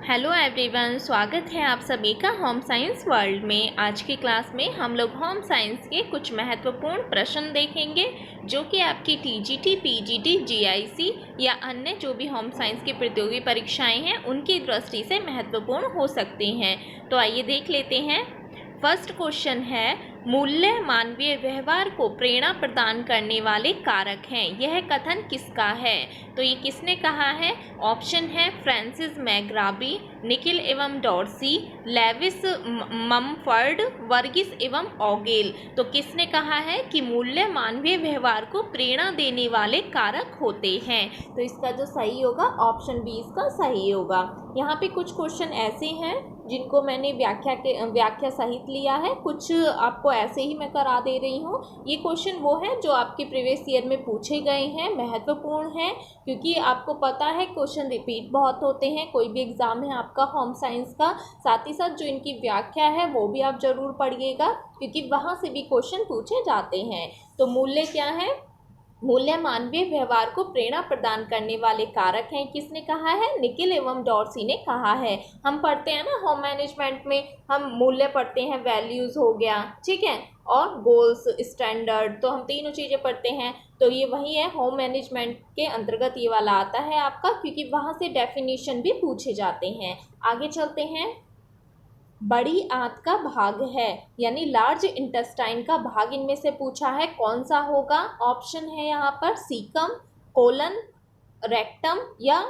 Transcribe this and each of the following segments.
Hello everyone, स्वागत है आप सभी का होम साइंस वर्ल्ड में। आज की क्लास में हम लोग होम साइंस के कुछ महत्वपूर्ण प्रश्न देखेंगे जो कि आपकी टीजीटी, पीजीटी, जीआईसी या अन्य जो भी होम साइंस की प्रतियोगी परीक्षाएं हैं उनकी दृष्टि से महत्वपूर्ण हो सकते हैं। तो आइए देख लेते हैं। फर्स्ट क्वेश्चन है, मूल्य मानवीय व्यवहार को प्रेरणा प्रदान करने वाले कारक हैं। यह कथन किसका है? तो ये किसने कहा है? ऑप्शन है फ्रांसिस मैकग्राबी, निकिल एवं डॉर्सी, लेविस ममफर्ड, वर्गिस एवं ऑगेल। तो किसने कहा है कि मूल्य मानवीय व्यवहार को प्रेरणा देने वाले कारक होते हैं? तो इसका जो सही होगा ऑप्शन बी इसका सही होगा। यहाँ पे कुछ क्वेश्चन ऐसे हैं जिनको मैंने व्याख्या सहित लिया है, कुछ आपको ऐसे ही मैं करा दे रही हूँ। ये क्वेश्चन वो है जो आपके प्रीवियस ईयर में पूछे गए हैं, महत्वपूर्ण है क्योंकि आपको पता है क्वेश्चन रिपीट बहुत होते हैं। कोई भी एग्जाम है आपका होम साइंस का, साथ ही साथ जो इनकी व्याख्या है वो भी आप जरूर पढ़िएगा क्योंकि वहाँ से भी क्वेश्चन पूछे जाते हैं। तो मूल्य क्या है? मूल्य मानवीय व्यवहार को प्रेरणा प्रदान करने वाले कारक हैं। किसने कहा है? निकिल एवं डॉर्सी ने कहा है। हम पढ़ते हैं ना होम मैनेजमेंट में, हम मूल्य पढ़ते हैं, वैल्यूज हो गया, ठीक है, और गोल्स, स्टैंडर्ड, तो हम तीनों चीज़ें पढ़ते हैं। तो ये वही है, होम मैनेजमेंट के अंतर्गत ये वाला आता है आपका, क्योंकि वहाँ से डेफिनेशन भी पूछे जाते हैं। आगे चलते हैं। बड़ी आंत का भाग है यानी लार्ज इंटेस्टाइन का भाग इनमें से पूछा है, कौन सा होगा? ऑप्शन है यहाँ पर सीकम, कोलन, रेक्टम या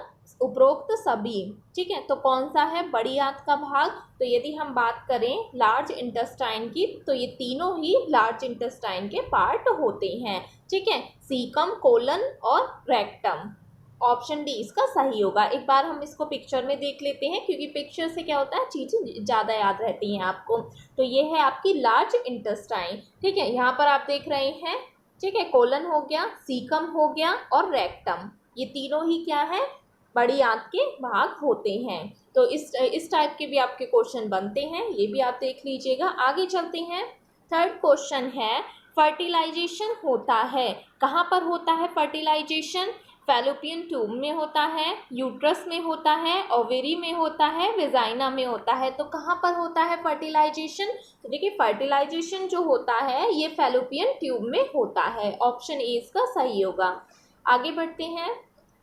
उपरोक्त सभी। ठीक है, तो कौन सा है बड़ी आंत का भाग? तो यदि हम बात करें लार्ज इंटेस्टाइन की तो ये तीनों ही लार्ज इंटेस्टाइन के पार्ट होते हैं। ठीक है, सीकम, कोलन और रेक्टम। ऑप्शन डी इसका सही होगा। एक बार हम इसको पिक्चर में देख लेते हैं क्योंकि पिक्चर से क्या होता है, चीज़ें ज़्यादा याद रहती हैं आपको। तो ये है आपकी लार्ज इंटेस्टाइन। ठीक है, यहाँ पर आप देख रहे हैं, ठीक है, कोलन हो गया, सीकम हो गया और रेक्टम, ये तीनों ही क्या है, बड़ी आंत के भाग होते हैं। तो इस टाइप के भी आपके क्वेश्चन बनते हैं, ये भी आप देख लीजिएगा। आगे चलते हैं। थर्ड क्वेश्चन है, फर्टिलाइजेशन होता है, कहाँ पर होता है फर्टिलाइजेशन? फैलोपियन ट्यूब में होता है, यूट्रस में होता है, ओवेरी में होता है, वेजाइना में होता है। तो कहाँ पर होता है फर्टिलाइजेशन? तो देखिए फर्टिलाइजेशन जो होता है ये फैलोपियन ट्यूब में होता है। ऑप्शन ए इसका सही होगा। आगे बढ़ते हैं।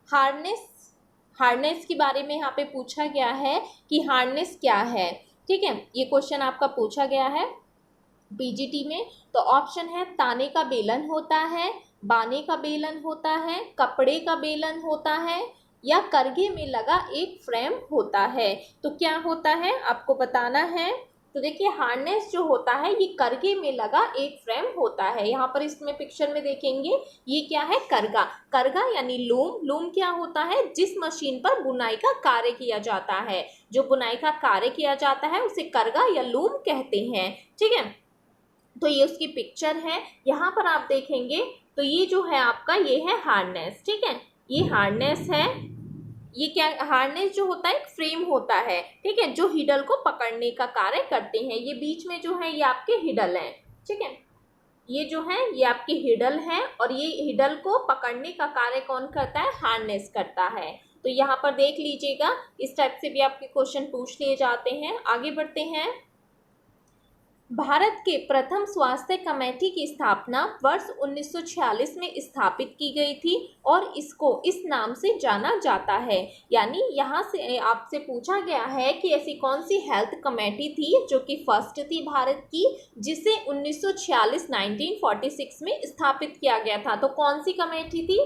हार्नेस के बारे में यहाँ पे पूछा गया है कि हार्नेस क्या है। ठीक है, ये क्वेश्चन आपका पूछा गया है पीजीटी में। तो ऑप्शन है ताने का बेलन होता है, बाने का बेलन होता है, कपड़े का बेलन होता है या करघे में लगा एक फ्रेम होता है। तो क्या होता है आपको बताना है। तो देखिए हार्नेस जो होता है ये करघे में लगा एक फ्रेम होता है। यहाँ पर इसमें पिक्चर में देखेंगे ये क्या है, करघा। करघा यानी लूम क्या होता है? जिस मशीन पर बुनाई का कार्य किया जाता है, जो बुनाई का कार्य किया जाता है उसे करघा या लूम कहते हैं। ठीक है, तो ये उसकी पिक्चर है। यहाँ पर आप देखेंगे तो ये जो है आपका ये है हार्नेस। ठीक है, ये हार्नेस है। ये क्या, हार्नेस जो होता है एक फ्रेम होता है, ठीक है, जो हिडल को पकड़ने का कार्य करते हैं। ये बीच में जो है ये आपके हिडल हैं। ठीक है, ये जो है ये आपके हिडल हैं और ये हिडल को पकड़ने का कार्य कौन करता है? हार्नेस करता है। तो यहाँ पर देख लीजिएगा, इस टाइप से भी आपके क्वेश्चन पूछ लिए जाते हैं। आगे बढ़ते हैं। भारत के प्रथम स्वास्थ्य कमेटी की स्थापना वर्ष 1946 में स्थापित की गई थी और इसको इस नाम से जाना जाता है। यानी यहाँ से आपसे पूछा गया है कि ऐसी कौन सी हेल्थ कमेटी थी जो कि फर्स्ट थी भारत की, जिसे 1946 में स्थापित किया गया था। तो कौन सी कमेटी थी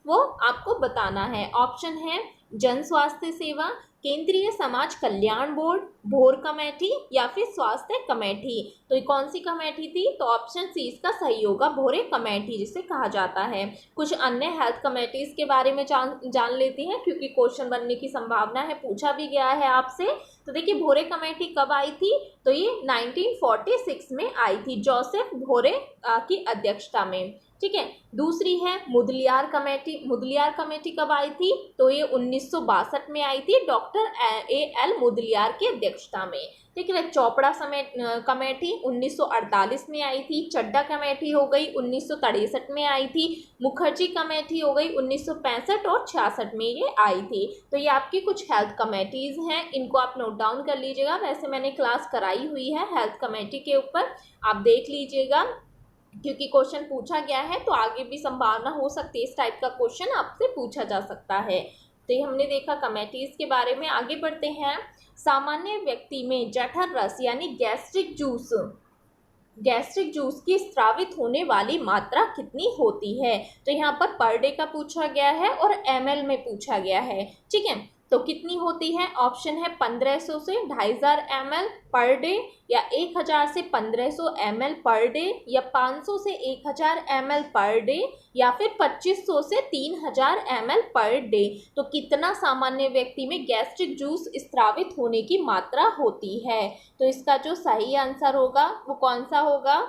वो आपको बताना है। ऑप्शन है जन स्वास्थ्य सेवा, केंद्रीय समाज कल्याण बोर्ड, भोर कमेटी या फिर स्वास्थ्य कमेटी। तो ये कौन सी कमेटी थी? तो ऑप्शन सी इसका सही होगा, भोरे कमेटी जिसे कहा जाता है। कुछ अन्य हेल्थ कमेटीज के बारे में जान लेते हैं क्योंकि क्वेश्चन बनने की संभावना है, पूछा भी गया है आपसे। तो देखिए भोरे कमेटी कब आई थी? तो ये 1946 में आई थी, जोसेफ भोरे की अध्यक्षता में। ठीक है। दूसरी है मुदलियार कमेटी। मुदलियार कमेटी कब आई थी? तो ये 1962 में आई थी, डॉक्टर A.L. मुदलियार की अध्यक्षता में। ठीक है। चोपड़ा कमेटी 1948 में आई थी। चड्डा कमेटी हो गई 1963 में आई थी। मुखर्जी कमेटी हो गई 1965 और 66 में ये आई थी। तो ये आपकी कुछ हेल्थ कमेटीज़ हैं, इनको आप नोट डाउन कर लीजिएगा। वैसे मैंने क्लास कराई हुई है हेल्थ कमेटी के ऊपर, आप देख लीजिएगा, क्योंकि क्वेश्चन पूछा गया है तो आगे भी संभावना हो सकती है इस टाइप का क्वेश्चन आपसे पूछा जा सकता है। तो ये हमने देखा कमेटीज के बारे में। आगे बढ़ते हैं। सामान्य व्यक्ति में जठर रस यानी गैस्ट्रिक जूस की स्रावित होने वाली मात्रा कितनी होती है? तो यहाँ पर डे का पूछा गया है और ml में पूछा गया है। ठीक है। तो कितनी होती है? ऑप्शन है 1500 से 2500 ml पर डे, या 1000 से 1500 ml पर डे, या 500 से 1000 ml पर डे, या फिर 2500 से 3000 ml पर डे। तो कितना सामान्य व्यक्ति में गैस्ट्रिक जूस स्रावित होने की मात्रा होती है? तो इसका जो सही आंसर होगा वो कौन सा होगा?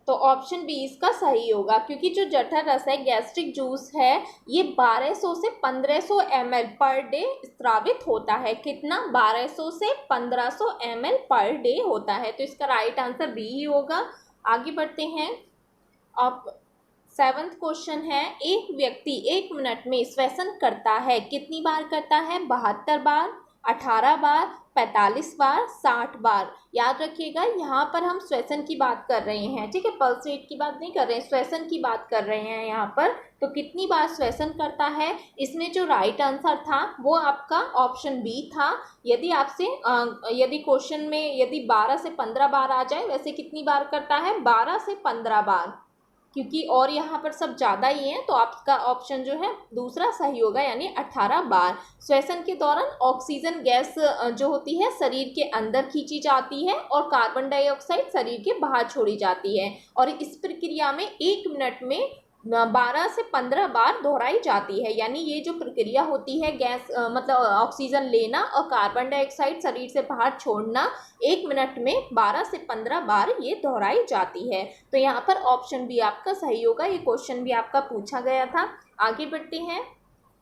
तो ऑप्शन बी इसका सही होगा, क्योंकि जो जठर रस है, गैस्ट्रिक जूस है, ये 1200 से 1500 ml पर डे स्रावित होता है। कितना? 1200 से 1500 ml पर डे होता है। तो इसका राइट आंसर बी ही होगा। आगे बढ़ते हैं। अब 7th क्वेश्चन है, एक व्यक्ति 1 मिनट में श्वसन करता है, कितनी बार करता है? 72 बार, 18 बार, 45 बार, 60 बार। याद रखिएगा, यहाँ पर हम श्वसन की बात कर रहे हैं। ठीक है, पल्स रेट की बात नहीं कर रहे हैं, श्वसन की बात कर रहे हैं यहाँ पर। तो कितनी बार श्वसन करता है? इसमें जो राइट आंसर था वो आपका ऑप्शन बी था। यदि आपसे यदि क्वेश्चन में यदि 12 से 15 बार आ जाए, वैसे कितनी बार करता है? 12 से 15 बार, क्योंकि और यहाँ पर सब ज़्यादा ही हैं, तो आपका ऑप्शन जो है दूसरा सही होगा, यानी 18 बार। श्वसन के दौरान ऑक्सीजन गैस जो होती है शरीर के अंदर खींची जाती है और कार्बन डाइऑक्साइड शरीर के बाहर छोड़ी जाती है, और इस प्रक्रिया में 1 मिनट में 12 से 15 बार दोहराई जाती है। यानी ये जो प्रक्रिया होती है गैस मतलब ऑक्सीजन लेना और कार्बन डाइऑक्साइड शरीर से बाहर छोड़ना, 1 मिनट में 12 से 15 बार ये दोहराई जाती है। तो यहाँ पर ऑप्शन बी आपका सही होगा। ये क्वेश्चन भी आपका पूछा गया था। आगे बढ़ते हैं।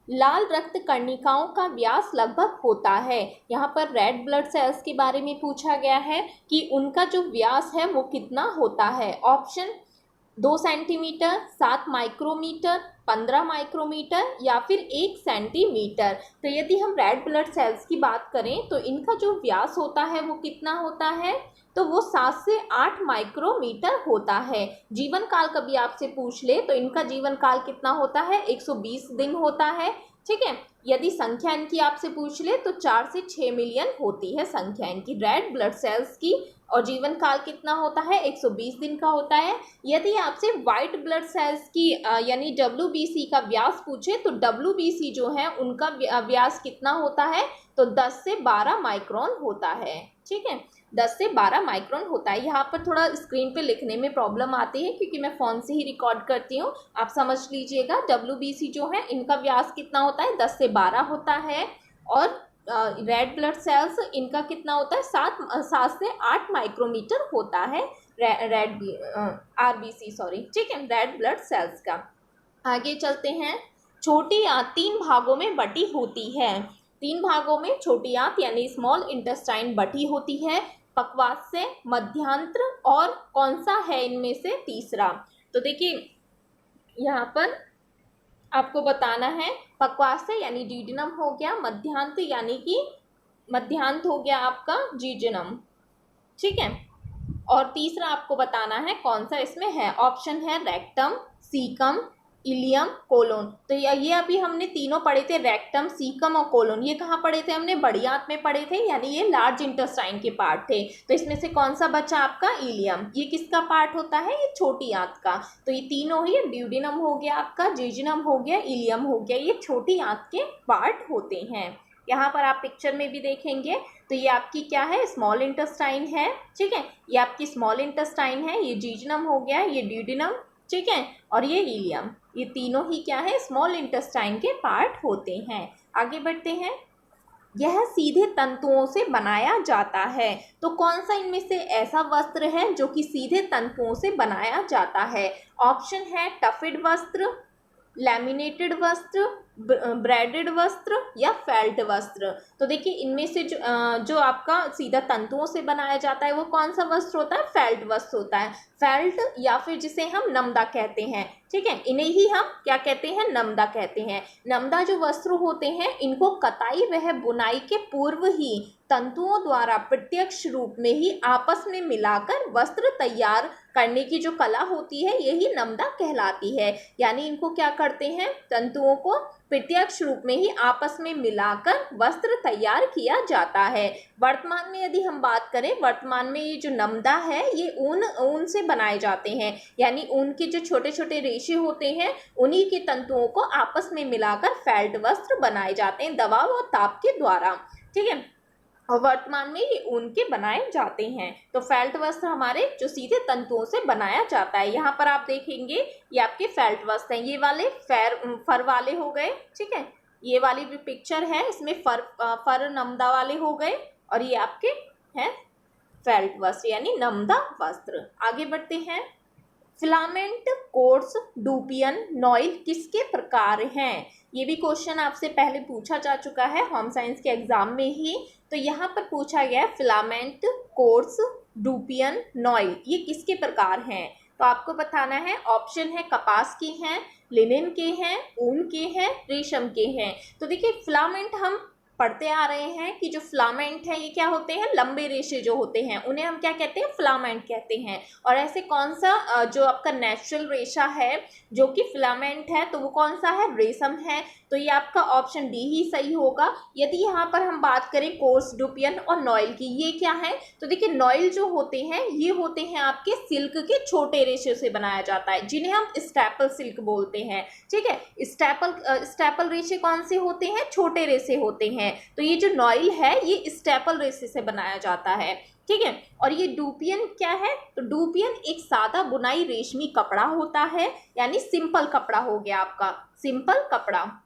लाल रक्त कणिकाओं का व्यास लगभग होता है। यहाँ पर रेड ब्लड सेल्स के बारे में पूछा गया है कि उनका जो व्यास है वो कितना होता है। ऑप्शन 2 सेंटीमीटर, 7 माइक्रोमीटर, 15 माइक्रोमीटर, या फिर 1 सेंटीमीटर। तो यदि हम रेड ब्लड सेल्स की बात करें तो इनका जो व्यास होता है वो कितना होता है? तो वो 7 से 8 माइक्रोमीटर होता है। जीवन काल कभी आपसे पूछ ले तो इनका जीवन काल कितना होता है? 120 दिन होता है। ठीक है। यदि संख्या इनकी आपसे पूछ ले तो 4 से 6 मिलियन होती है संख्या इनकी रेड ब्लड सेल्स की, और जीवन काल कितना होता है? 120 दिन का होता है। यदि आपसे वाइट ब्लड सेल्स की यानी WBC का व्यास पूछे तो WBC जो है उनका व्यास कितना होता है? तो 10 से 12 माइक्रोन होता है। ठीक है, 10 से 12 माइक्रोन होता है। यहाँ पर थोड़ा स्क्रीन पे लिखने में प्रॉब्लम आती है क्योंकि मैं फ़ोन से ही रिकॉर्ड करती हूँ, आप समझ लीजिएगा। WBC जो है इनका व्यास कितना होता है? 10 से 12 होता है। और रेड ब्लड सेल्स इनका कितना होता है? 7 से 8 माइक्रोमीटर होता है RBC सॉरी। ठीक है, रेड ब्लड सेल्स का। आगे चलते हैं। छोटी आंत 3 भागों में बटी होती है। 3 भागों में छोटी आंत यानी स्मॉल इंटेस्टाइन बटी होती है। पक्वास्य, मध्यांत्र, और कौन सा है इनमें से तीसरा? तो देखिए यहाँ पर आपको बताना है, पक्वास्य यानी डीडिनम हो गया, मध्यांत यानी कि मध्यांत हो गया आपका जीजनम। ठीक है, और तीसरा आपको बताना है कौन सा इसमें है। ऑप्शन है रेक्टम, सीकम, इलियम, कोलोन। तो ये अभी हमने तीनों पढ़े थे, रेक्टम, सीकम और कोलोन। ये कहाँ पढ़े थे हमने? बड़ी आंत में पढ़े थे, यानी ये लार्ज इंटेस्टाइन के पार्ट थे। तो इसमें से कौन सा बचा आपका? इलियम। ये किसका पार्ट होता है? ये छोटी आंत का। तो ये तीनों ही, ड्यूडिनम हो गया आपका, जीजनम हो गया, इलियम हो गया, ये छोटी आंत के पार्ट होते हैं। यहाँ पर आप पिक्चर में भी देखेंगे तो ये आपकी क्या है? स्मॉल इंटेस्टाइन है। ठीक है, ये आपकी स्मॉल इंटेस्टाइन है, ये जीजनम हो गया, ये ड्यूडिनम, ठीक है, और ये इलियम। ये तीनों ही क्या है? स्मॉल इंटेस्टाइन के पार्ट होते हैं। आगे बढ़ते हैं। यह सीधे तंतुओं से बनाया जाता है। तो कौन सा इनमें से ऐसा वस्त्र है जो कि सीधे तंतुओं से बनाया जाता है? ऑप्शन है टफिड वस्त्र, लैमिनेटेड वस्त्र, ब्रेडेड वस्त्र या फेल्ट वस्त्र। तो देखिए इनमें से जो आपका सीधा तंतुओं से बनाया जाता है वो कौन सा वस्त्र होता है? फेल्ट वस्त्र होता है। फेल्ट या फिर जिसे हम नमदा कहते हैं, ठीक है, इन्हें ही हम क्या कहते हैं? नमदा कहते हैं। नमदा जो वस्त्र होते हैं इनको कताई वह बुनाई के पूर्व ही तंतुओं द्वारा प्रत्यक्ष रूप में ही आपस में मिलाकर वस्त्र तैयार करने की जो कला होती है यही नमदा कहलाती है। यानी इनको क्या करते हैं? तंतुओं को प्रत्यक्ष रूप में ही आपस में मिलाकर वस्त्र तैयार किया जाता है। वर्तमान में यदि हम बात करें, वर्तमान में ये जो नमदा है ये ऊन से बनाए जाते हैं। यानी ऊन के जो छोटे छोटे रेशे होते हैं उन्हीं के तंतुओं को आपस में मिलाकर फेल्ट वस्त्र बनाए जाते हैं दबाव और ताप के द्वारा, ठीक है। और वर्तमान में ये ऊन के बनाए जाते हैं। तो फेल्ट वस्त्र हमारे जो सीधे तंतुओं से बनाया जाता है। यहाँ पर आप देखेंगे ये आपके फेल्ट वस्त्र हैं, ये वाले फर वाले हो गए, ठीक है। ये वाली भी पिक्चर है इसमें फर नमदा वाले हो गए और ये आपके हैं फेल्ट वस्त्र यानी नमदा वस्त्र। आगे बढ़ते हैं। फिलामेंट, कोर्स, डूपियन, नॉइल किसके प्रकार हैं? ये भी क्वेश्चन आपसे पहले पूछा जा चुका है होम साइंस के एग्जाम में ही। तो यहाँ पर पूछा गया है फिलामेंट, कोर्स, डूपियन, नॉइल ये किसके प्रकार हैं? तो आपको बताना है। ऑप्शन है कपास के हैं, लिनेन के हैं, ऊन के हैं, रेशम के हैं। तो देखिए फिलामेंट हम पढ़ते आ रहे हैं कि जो फिलामेंट है ये क्या होते हैं? लंबे रेशे जो होते हैं उन्हें हम क्या कहते हैं? फिलामेंट कहते हैं। और ऐसे कौन सा जो आपका नेचुरल रेशा है जो कि फिलामेंट है तो वो कौन सा है? रेशम है। तो ये आपका ऑप्शन डी ही सही होगा। यदि यहाँ पर हम बात करें कोर्स, डूपियन और नॉइल की, ये क्या है? तो देखिए नॉइल जो होते हैं ये होते हैं आपके सिल्क के छोटे रेशे से बनाया जाता है जिन्हें हम स्टेपल सिल्क बोलते हैं, ठीक है। स्टेपल रेशे कौन से होते हैं? छोटे रेशे होते हैं। तो ये जो नॉइल है ये स्टेपल रेशे से बनाया जाता है, ठीक है। और ये डूपियन क्या है? तो डूपियन एक सादा बुनाई रेशमी कपड़ा होता है यानी सिंपल कपड़ा हो गया आपका, सिंपल कपड़ा,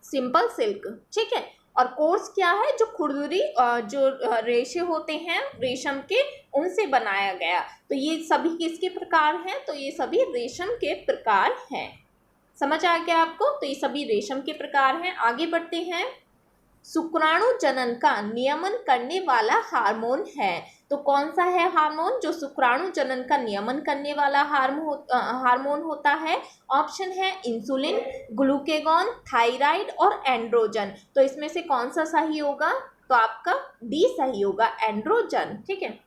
सिंपल सिल्क, ठीक है। और कोर्स क्या है? जो खुरदुरी जो रेशे होते हैं रेशम के उनसे बनाया गया। तो ये सभी किसके प्रकार हैं? तो ये सभी रेशम के प्रकार हैं। समझ आ गया आपको? तो ये सभी रेशम के प्रकार हैं। आगे बढ़ते हैं। शुक्राणु जनन का नियमन करने वाला हार्मोन है। तो कौन सा है हार्मोन जो शुक्राणु जनन का नियमन करने वाला हार्मोन होता है? ऑप्शन है इंसुलिन, ग्लूकेगॉन, थायराइड और एंड्रोजन। तो इसमें से कौन सा सही होगा? तो आपका डी सही होगा, एंड्रोजन, ठीक है।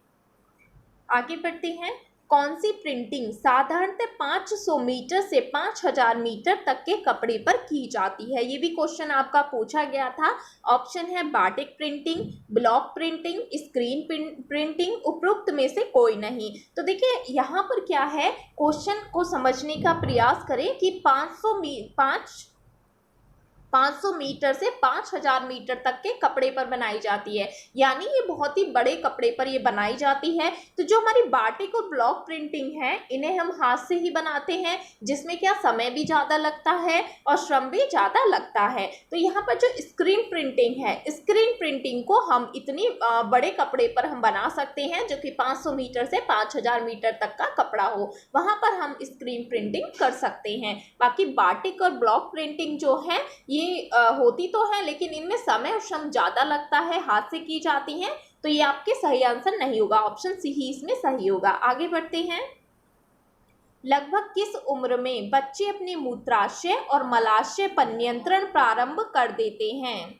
आगे बढ़ते हैं। कौन सी प्रिंटिंग साधारणतः 500 मीटर से 5000 मीटर तक के कपड़े पर की जाती है? ये भी क्वेश्चन आपका पूछा गया था। ऑप्शन है batik printing, block printing, screen printing, उपरोक्त में से कोई नहीं। तो देखिए यहाँ पर क्या है, क्वेश्चन को समझने का प्रयास करें कि 500 मीटर से 5000 मीटर तक के कपड़े पर बनाई जाती है, यानी ये बहुत ही बड़े कपड़े पर ये बनाई जाती है। तो जो हमारी बाटिक और ब्लॉक प्रिंटिंग है इन्हें हम हाथ से ही बनाते हैं जिसमें क्या समय भी ज़्यादा लगता है और श्रम भी ज़्यादा लगता है। तो यहाँ पर जो स्क्रीन प्रिंटिंग है, स्क्रीन प्रिंटिंग को हम इतनी बड़े कपड़े पर हम बना सकते हैं जो कि 500 मीटर से 5000 मीटर तक का कपड़ा हो, वहाँ पर हम स्क्रीन प्रिंटिंग कर सकते हैं। बाकी बाटिक और ब्लॉक प्रिंटिंग जो है ये होती तो है लेकिन इनमें समय और श्रम ज़्यादा लगता है, हाथ से की जाती हैं। तो ये आपके सही आंसर नहीं होगा, ऑप्शन सी ही इसमें सही होगा। आगे बढ़ते हैं। लगभग किस उम्र में बच्चे अपने मूत्राशय और मलाशय पर नियंत्रण प्रारंभ कर देते हैं?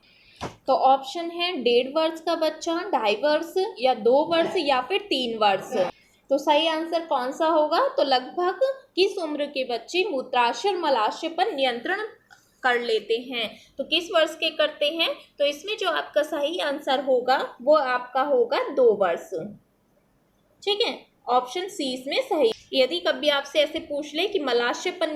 तो ऑप्शन है 1.5 वर्ष का बच्चा, 2.5 वर्ष या 2 वर्ष या फिर 3 वर्ष। तो सही आंसर कौन सा होगा? तो लगभग किस उम्र के बच्चे मूत्राशय और मलाशय पर नियंत्रण कर लेते हैं? तो किस वर्ष के करते हैं? तो इसमें जो आपका सही आंसर होगा वो आपका होगा 2 वर्ष, ठीक है। ऑप्शन सी इसमें सही। यदि कभी आपसे ऐसे पूछ ले कि मलाशय पर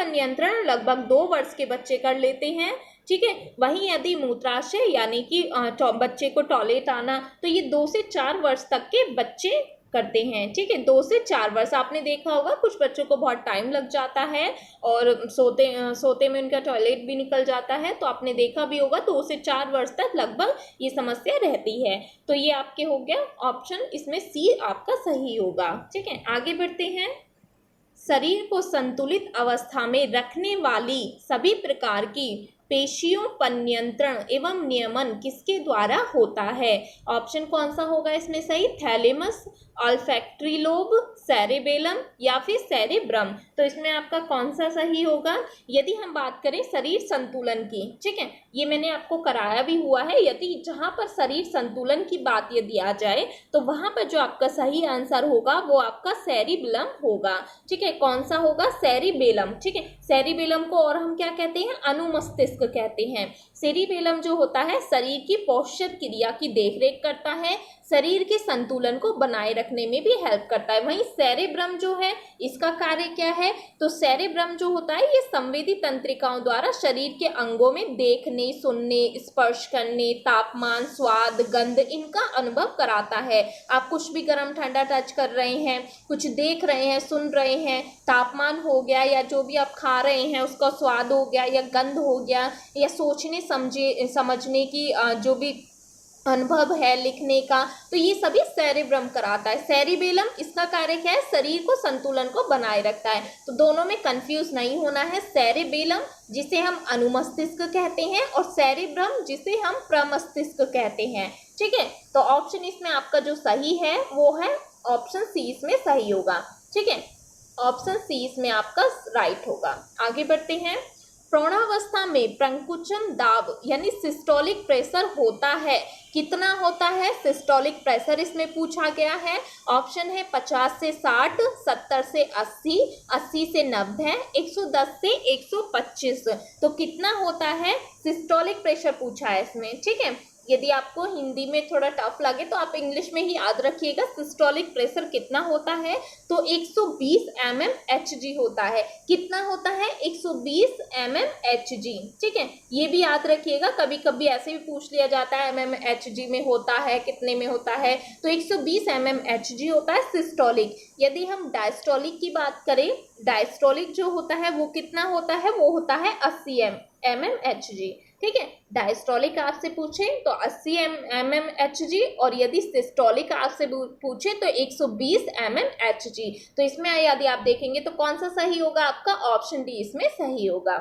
नियंत्रण लगभग 2 वर्ष के बच्चे कर लेते हैं, ठीक है। वहीं यदि मूत्राशय यानी कि बच्चे को टॉयलेट आना, तो ये 2 से 4 वर्ष तक के बच्चे करते हैं, ठीक है। 2 से 4 वर्ष। आपने देखा होगा कुछ बच्चों को बहुत टाइम लग जाता है और सोते में उनका टॉयलेट भी निकल जाता है, तो आपने देखा भी होगा 2 से 4 वर्ष तक लगभग ये समस्या रहती है। तो ये आपके हो गया ऑप्शन, इसमें सी आपका सही होगा, ठीक है। आगे बढ़ते हैं। शरीर को संतुलित अवस्था में रखने वाली सभी प्रकार की पेशियों पर नियंत्रण एवं नियमन किसके द्वारा होता है? ऑप्शन कौन सा होगा इसमें सही? थैलेमस, ऑल्फैक्टरी लोब, सेरेबेलम या फिर सेरेब्रम। तो इसमें आपका कौन सा सही होगा? यदि हम बात करें शरीर संतुलन की, ठीक है, ये मैंने आपको कराया भी हुआ है। यदि जहां पर शरीर संतुलन की बात यदि आ जाए तो वहां पर जो आपका सही आंसर होगा वो आपका सेरिबेलम होगा, ठीक है। कौन सा होगा? सेरिबेलम, ठीक है। सेरिबेलम को और हम क्या कहते हैं? अनुमस्तिष्क कहते हैं। सेरिबेलम जो होता है शरीर की पोस्चर क्रिया की देखरेख करता है, शरीर के संतुलन को बनाए रखने में भी हेल्प करता है। वहीं सेरेब्रम जो है इसका कार्य क्या है? तो सेरेब्रम जो होता है ये संवेदी तंत्रिकाओं द्वारा शरीर के अंगों में देखने, सुनने, स्पर्श करने, तापमान, स्वाद, गंध इनका अनुभव कराता है। आप कुछ भी गर्म ठंडा टच कर रहे हैं, कुछ देख रहे हैं, सुन रहे हैं, तापमान हो गया या जो भी आप खा रहे हैं उसका स्वाद हो गया या गंध हो गया या सोचने समझने की जो भी अनुभव है लिखने का, तो ये सभी सेरेब्रम कराता है। सेरिबेलम इसका कार्य क्या है? शरीर को संतुलन को बनाए रखता है। तो दोनों में कंफ्यूज नहीं होना है। सेरेबेलम जिसे हम अनुमस्तिष्क कहते हैं और सेरेब्रम जिसे हम प्रमस्तिष्क कहते हैं, ठीक है। तो ऑप्शन इसमें आपका जो सही है वो है ऑप्शन सी, इसमें सही होगा, ठीक है। ऑप्शन सी इसमें आपका राइट होगा। आगे बढ़ते हैं। प्रौढ़ावस्था में प्रंकुचन दाब यानी सिस्टोलिक प्रेशर होता है, कितना होता है सिस्टोलिक प्रेशर? इसमें पूछा गया है। ऑप्शन है 50 से 60, 70 से 80, 80 से 90, 110 से 125। तो कितना होता है सिस्टोलिक प्रेशर पूछा है इसमें, ठीक है। यदि आपको हिंदी में थोड़ा टफ लगे तो आप इंग्लिश में ही याद रखिएगा सिस्टोलिक प्रेशर कितना होता है। तो 120 mmHg होता है। कितना होता है? 120 mmHg, ठीक है। ये भी याद रखिएगा, कभी कभी ऐसे भी पूछ लिया जाता है mmHg में होता है, कितने में होता है? तो 120 mmHg होता है सिस्टोलिक। यदि हम डायस्टोलिक की बात करें, डायस्टोलिक जो होता है वो कितना होता है? वो होता है 80 mmHg, ठीक है। डायस्टोलिक आपसे पूछे तो 80 mmHg और यदि सिस्टोलिक आपसे पूछे तो 120 mmHg। तो इसमें यदि आप देखेंगे तो कौन सा सही होगा आपका? ऑप्शन डी इसमें सही होगा।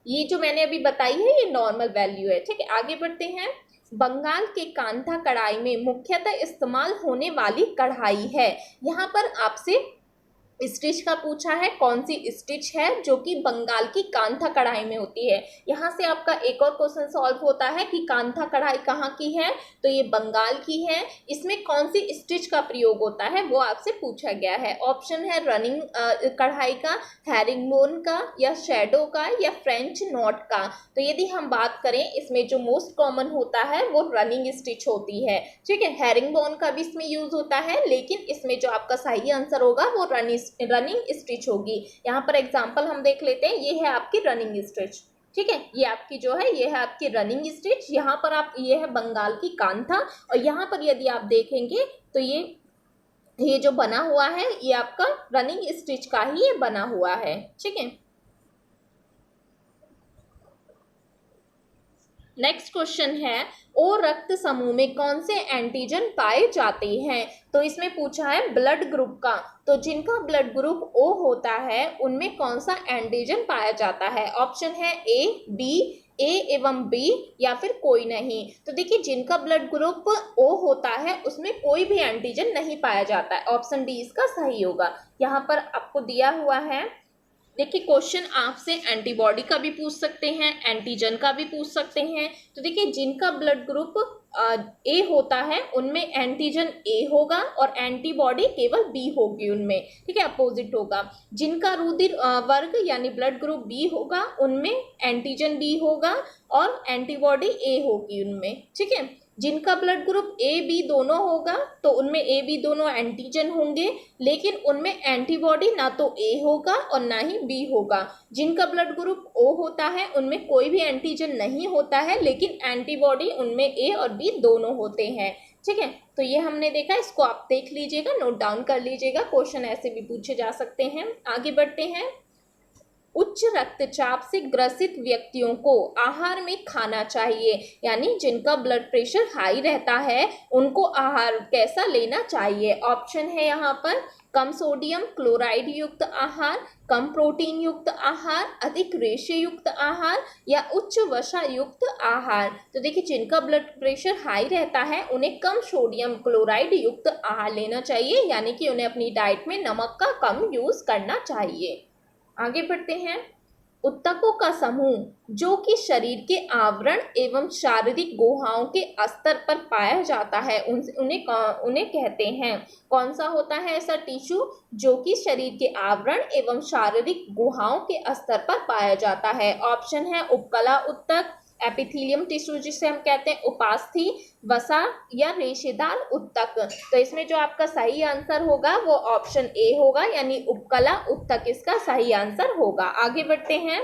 ये जो मैंने अभी बताई है ये नॉर्मल वैल्यू है, ठीक है। आगे बढ़ते हैं। बंगाल के कांथा कढ़ाई में मुख्यतः इस्तेमाल होने वाली कढ़ाई है। यहाँ पर आपसे स्टिच का पूछा है, कौन सी स्टिच है जो कि बंगाल की कांथा कढ़ाई में होती है। यहाँ से आपका एक और क्वेश्चन सॉल्व होता है कि कांथा कढ़ाई कहाँ की है? तो ये बंगाल की है। इसमें कौन सी स्टिच का प्रयोग होता है वो आपसे पूछा गया है। ऑप्शन है रनिंग कढ़ाई का, हैरिंगबोन का या शैडो का या फ्रेंच नॉट का। तो यदि हम बात करें इसमें जो मोस्ट कॉमन होता है वो रनिंग स्टिच होती है, ठीक है। हैरिंगबोन का भी इसमें यूज होता है, लेकिन इसमें जो आपका सही आंसर होगा वो रनिंग स्टिच होगी। यहाँ पर एग्जांपल हम देख लेते हैं। ये है आपकी रनिंग स्टिच, ठीक है। ये आपकी जो है ये है आपकी रनिंग स्टिच। यहाँ पर आप ये है बंगाल की कांथा और यहाँ पर यदि आप देखेंगे तो ये जो बना हुआ है ये आपका रनिंग स्टिच का ही ये बना हुआ है, ठीक है। नेक्स्ट क्वेश्चन है, ओ रक्त समूह में कौन से एंटीजन पाए जाते हैं? तो इसमें पूछा है ब्लड ग्रुप का। तो जिनका ब्लड ग्रुप ओ होता है उनमें कौन सा एंटीजन पाया जाता है? ऑप्शन है ए, बी, ए एवं बी या फिर कोई नहीं। तो देखिए जिनका ब्लड ग्रुप ओ होता है उसमें कोई भी एंटीजन नहीं पाया जाता है। ऑप्शन डी इसका सही होगा। यहाँ पर आपको दिया हुआ है, देखिए क्वेश्चन आपसे एंटीबॉडी का भी पूछ सकते हैं, एंटीजन का भी पूछ सकते हैं। तो देखिए जिनका ब्लड ग्रुप ए होता है उनमें एंटीजन ए होगा और एंटीबॉडी केवल बी होगी उनमें, ठीक है, अपोजिट होगा। जिनका रुधिर वर्ग यानी ब्लड ग्रुप बी होगा उनमें एंटीजन बी होगा और एंटीबॉडी ए होगी उनमें, ठीक है। जिनका ब्लड ग्रुप ए बी दोनों होगा तो उनमें ए बी दोनों एंटीजन होंगे, लेकिन उनमें एंटीबॉडी ना तो ए होगा और ना ही बी होगा। जिनका ब्लड ग्रुप ओ होता है उनमें कोई भी एंटीजन नहीं होता है, लेकिन एंटीबॉडी उनमें ए और बी दोनों होते हैं। ठीक है, तो ये हमने देखा, इसको आप देख लीजिएगा, नोट डाउन कर लीजिएगा, क्वेश्चन ऐसे भी पूछे जा सकते हैं। आगे बढ़ते हैं। उच्च रक्तचाप से ग्रसित व्यक्तियों को आहार में खाना चाहिए, यानी जिनका ब्लड प्रेशर हाई रहता है उनको आहार कैसा लेना चाहिए। ऑप्शन है यहाँ पर कम सोडियम क्लोराइड युक्त आहार, कम प्रोटीन युक्त आहार, अधिक रेशे युक्त आहार या उच्च वसा युक्त आहार। तो देखिए, जिनका ब्लड प्रेशर हाई रहता है उन्हें कम सोडियम क्लोराइड युक्त आहार लेना चाहिए, यानी कि उन्हें अपनी डाइट में नमक का कम यूज करना चाहिए। आगे बढ़ते हैं। उत्तकों का समूह जो कि शरीर के आवरण एवं शारीरिक गुहाओं के स्तर पर पाया जाता है उन्हें कहते हैं। कौन सा होता है ऐसा टिश्यू जो कि शरीर के आवरण एवं शारीरिक गुहाओं के स्तर पर पाया जाता है। ऑप्शन है उपकला उत्तक, एपिथेलियम टिश्यू जिसे हम कहते हैं, उपास्थि, वसा या रेशेदार उत्तक। तो इसमें जो आपका सही आंसर होगा वो ऑप्शन ए होगा, यानी उपकला उत्तक इसका सही आंसर होगा। आगे बढ़ते हैं।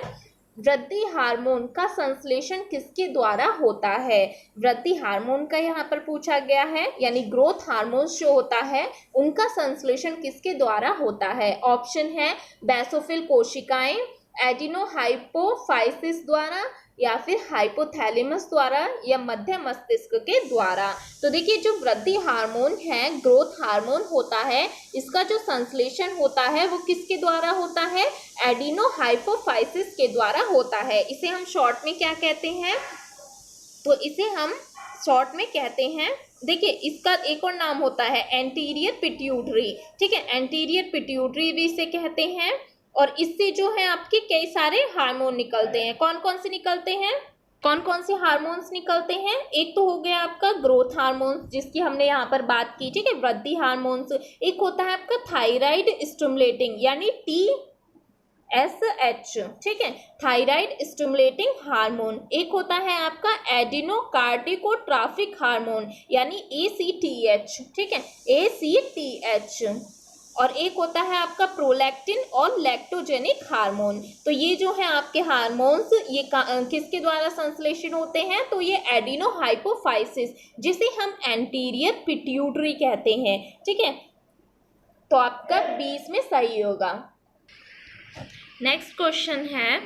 वृद्धि हार्मोन का संश्लेषण किसके द्वारा होता है? वृद्धि हार्मोन का यहाँ पर पूछा गया है, यानी ग्रोथ हार्मोन्स जो होता है उनका संश्लेषण किसके द्वारा होता है। ऑप्शन है बेसोफिल कोशिकाएं, एडिनोहाइपोफाइसिस द्वारा या फिर हाइपोथैलेमस द्वारा या मध्य मस्तिष्क के द्वारा। तो देखिए, जो वृद्धि हार्मोन है, ग्रोथ हार्मोन होता है, इसका जो संश्लेषण होता है वो किसके द्वारा होता है? एडिनोहाइपोफाइसिस के द्वारा होता है। इसे हम शॉर्ट में क्या कहते हैं? तो इसे हम शॉर्ट में कहते हैं, देखिए इसका एक और नाम होता है एंटीरियर पिट्यूटरी। ठीक है, एंटीरियर पिट्यूटरी भी इसे कहते हैं। और इससे जो है आपके कई सारे हार्मोन निकलते हैं। कौन कौन से निकलते हैं? कौन कौन से हार्मोन्स निकलते हैं? एक तो हो गया आपका ग्रोथ हार्मोन्स जिसकी हमने यहाँ पर बात की, ठीक है, वृद्धि हार्मोन्स। एक होता है आपका थायराइड स्टिमुलेटिंग, यानी TSH, ठीक है, थायराइड स्टिमुलेटिंग हार्मोन। एक होता है आपका एडिनोकार्टिकोट्राफिक हार्मोन, यानी ACTH, ठीक है, ACTH। और एक होता है आपका प्रोलैक्टिन और लैक्टोजेनिक हार्मोन। तो ये जो है आपके हार्मोन्स, ये किसके द्वारा संश्लेषण होते हैं? तो ये एडिनोहाइपोफाइसिस, जिसे हम एंटीरियर पिट्यूटरी कहते हैं। ठीक है, तो आपका 20 में सही होगा। नेक्स्ट क्वेश्चन है,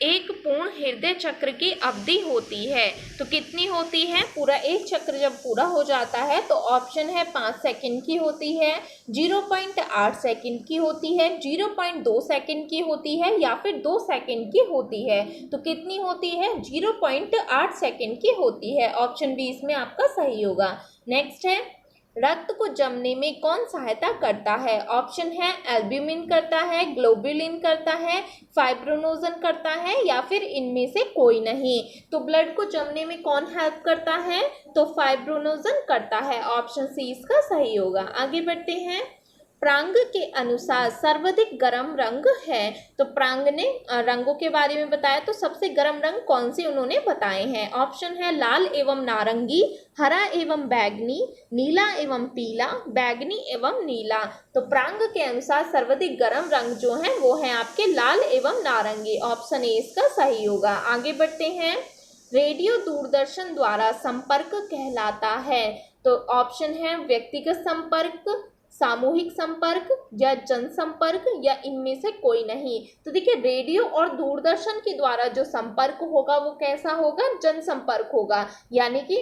एक पूर्ण हृदय चक्र की अवधि होती है तो कितनी होती है? पूरा एक चक्र जब पूरा हो जाता है तो ऑप्शन है 5 सेकंड की होती है, 0.8 सेकंड की होती है, 0.2 सेकंड की होती है या फिर 2 सेकंड की होती है। तो कितनी होती है? 0.8 सेकंड की होती है। ऑप्शन बी इसमें आपका सही होगा। नेक्स्ट है, रक्त को जमने में कौन सहायता करता है? ऑप्शन है एल्ब्यूमिन करता है, ग्लोबुलिन करता है, फाइब्रोनोजन करता है या फिर इनमें से कोई नहीं। तो ब्लड को जमने में कौन हेल्प करता है? तो फाइब्रोनोजन करता है। ऑप्शन सी इसका सही होगा। आगे बढ़ते हैं। प्रांग के अनुसार सर्वाधिक गर्म रंग है। तो प्रांग ने रंगों के बारे में बताया, तो सबसे गर्म रंग कौन से उन्होंने बताए हैं? ऑप्शन है लाल एवं नारंगी, हरा एवं बैगनी, नीला एवं पीला, बैगनी एवं नीला। तो प्रांग के अनुसार सर्वाधिक गर्म रंग जो है वो है आपके लाल एवं नारंगी। ऑप्शन ए इसका सही होगा। आगे बढ़ते हैं। रेडियो दूरदर्शन द्वारा संपर्क कहलाता है। तो ऑप्शन है व्यक्तिगत संपर्क, सामूहिक संपर्क या जनसंपर्क या इनमें से कोई नहीं। तो देखिए, रेडियो और दूरदर्शन के द्वारा जो संपर्क होगा वो कैसा होगा? जनसंपर्क होगा, यानी कि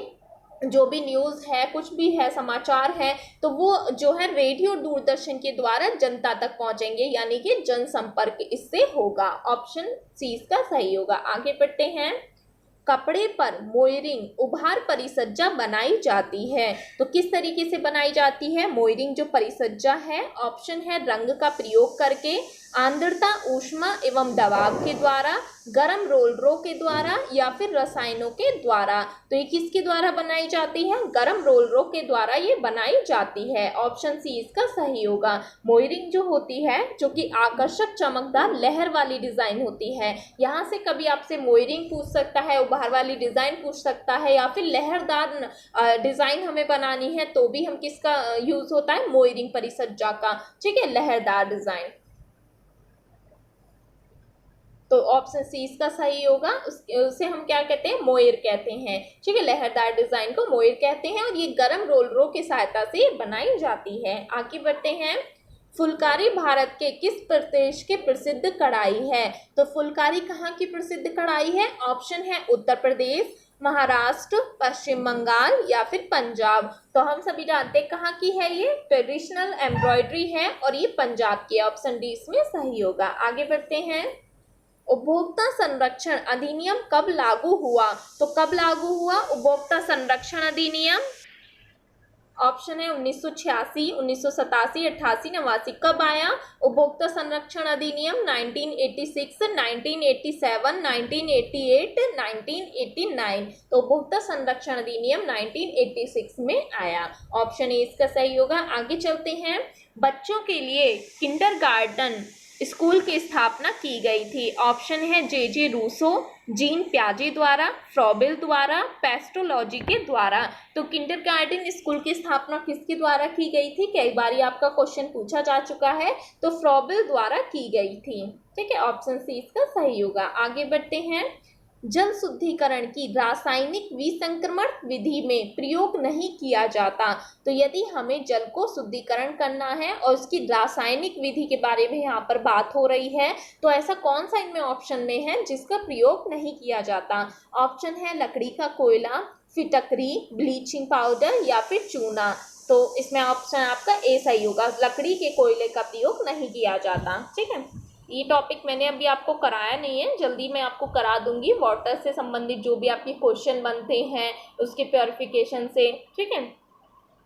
जो भी न्यूज़ है, कुछ भी है, समाचार है, तो वो जो है रेडियो दूरदर्शन के द्वारा जनता तक पहुंचेंगे, यानी कि जनसंपर्क इससे होगा। ऑप्शन सी इसका सही होगा। आगे बढ़ते हैं। कपड़े पर मोयरिंग उभार परिसज्जा बनाई जाती है। तो किस तरीके से बनाई जाती है मोयरिंग जो परिसज्जा है? ऑप्शन है रंग का प्रयोग करके, आर्द्रता, ऊष्मा एवं दबाव के द्वारा, गर्म रोलरों के द्वारा या फिर रसायनों के द्वारा। तो ये किसके द्वारा बनाई जाती है? गर्म रोलरों के द्वारा ये बनाई जाती है। ऑप्शन सी इसका सही होगा। मोयरिंग जो होती है, जो कि आकर्षक चमकदार लहर वाली डिजाइन होती है। यहाँ से कभी आपसे मोयरिंग पूछ सकता है, उभार वाली डिजाइन पूछ सकता है, या फिर लहरदार डिजाइन हमें बनानी है तो भी हम किसका यूज होता है? मोयरिंग परिसज्जा का। ठीक है, लहरदार डिजाइन। तो ऑप्शन सी इसका सही होगा। उसे हम क्या कहते हैं, मोयर कहते हैं। ठीक है, लहरदार डिजाइन को मोयर कहते हैं और ये गर्म रोलरों की सहायता से बनाई जाती है। आगे बढ़ते हैं, फुलकारी भारत के किस प्रदेश के प्रसिद्ध कढ़ाई है? तो फुलकारी कहाँ की प्रसिद्ध कढ़ाई है? ऑप्शन है उत्तर प्रदेश, महाराष्ट्र, पश्चिम बंगाल या फिर पंजाब। तो हम सभी जानते हैं कहाँ की है, ये ट्रेडिशनल एम्ब्रॉयडरी है और ये पंजाब की है। ऑप्शन डी इसमें सही होगा। आगे बढ़ते हैं, उपभोक्ता संरक्षण अधिनियम कब लागू हुआ? तो कब लागू हुआ उपभोक्ता संरक्षण अधिनियम? ऑप्शन है 1986, 1987, 88, 89। कब आया उपभोक्ता संरक्षण अधिनियम? 1986, 1987, 1988, 1989। तो उपभोक्ता संरक्षण अधिनियम 1986 में आया। ऑप्शन ए इसका सही होगा। आगे चलते हैं, बच्चों के लिए किंडरगार्टन स्कूल की स्थापना की गई थी। ऑप्शन है जे रूसो, जीन प्याजे द्वारा, फ्रॉबेल द्वारा, पेस्टोलॉजी के द्वारा। तो किंडरगार्टन स्कूल की स्थापना किसके द्वारा की गई थी? कई बार आपका क्वेश्चन पूछा जा चुका है। तो फ्रॉबेल द्वारा की गई थी। ठीक है, ऑप्शन सी इसका सही होगा। आगे बढ़ते हैं, जल शुद्धिकरण की रासायनिक विसंक्रमण विधि में प्रयोग नहीं किया जाता। तो यदि हमें जल को शुद्धिकरण करना है और उसकी रासायनिक विधि के बारे में यहाँ पर बात हो रही है, तो ऐसा कौन सा इनमें ऑप्शन में है जिसका प्रयोग नहीं किया जाता? ऑप्शन है लकड़ी का कोयला, फिटकरी, ब्लीचिंग पाउडर या फिर चूना। तो इसमें ऑप्शन आपका ए सही होगा, लकड़ी के कोयले का प्रयोग नहीं किया जाता। ठीक है, ये टॉपिक मैंने अभी आपको कराया नहीं है, जल्दी मैं आपको करा दूंगी। वाटर से संबंधित जो भी आपके क्वेश्चन बनते हैं उसके प्योरिफिकेशन से, ठीक है,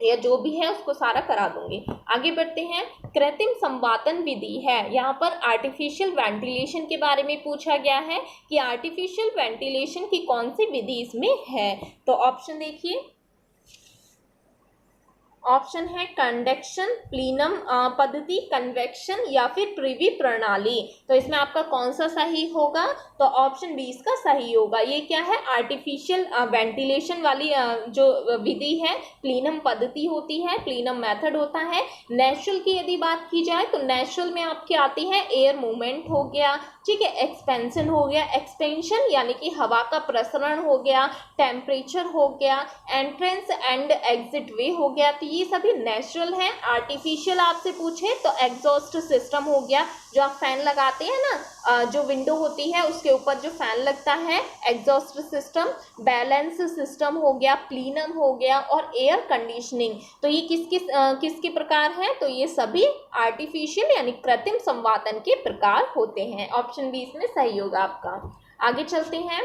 या जो भी है उसको सारा करा दूंगी। आगे बढ़ते हैं, कृत्रिम संवातन विधि है। यहाँ पर आर्टिफिशियल वेंटिलेशन के बारे में पूछा गया है कि आर्टिफिशियल वेंटिलेशन की कौन सी विधि इसमें है। तो ऑप्शन देखिए, ऑप्शन है कंडक्शन, प्लीनम पद्धति, कन्वेक्शन या फिर प्रिवी प्रणाली। तो इसमें आपका कौन सा सही होगा? तो ऑप्शन बी इसका सही होगा। ये क्या है? आर्टिफिशियल वेंटिलेशन वाली जो विधि है, प्लीनम पद्धति होती है, प्लीनम मेथड होता है। नेचुरल की यदि बात की जाए तो नेचुरल में आपकी आती है एयर मूवमेंट हो गया, ठीक है, एक्सपेंशन हो गया, एक्सपेंशन यानी कि हवा का प्रसरण हो गया, टेम्परेचर हो गया, एंट्रेंस एंड एग्जिट वे हो गया। तो ये सभी नेचुरल हैं। आर्टिफिशियल आपसे पूछे तो एग्जॉस्ट सिस्टम हो गया, जो आप फैन लगाते हैं ना, जो विंडो होती है उसके ऊपर जो फैन लगता है, एग्जॉस्ट सिस्टम, बैलेंस सिस्टम हो गया, प्लीनम हो गया और एयर कंडीशनिंग। तो ये किसके प्रकार हैं? तो ये सभी आर्टिफिशियल यानी कृत्रिम संवातन के प्रकार होते हैं। ऑप्शन बी इसमें सही होगा आपका। आगे चलते हैं,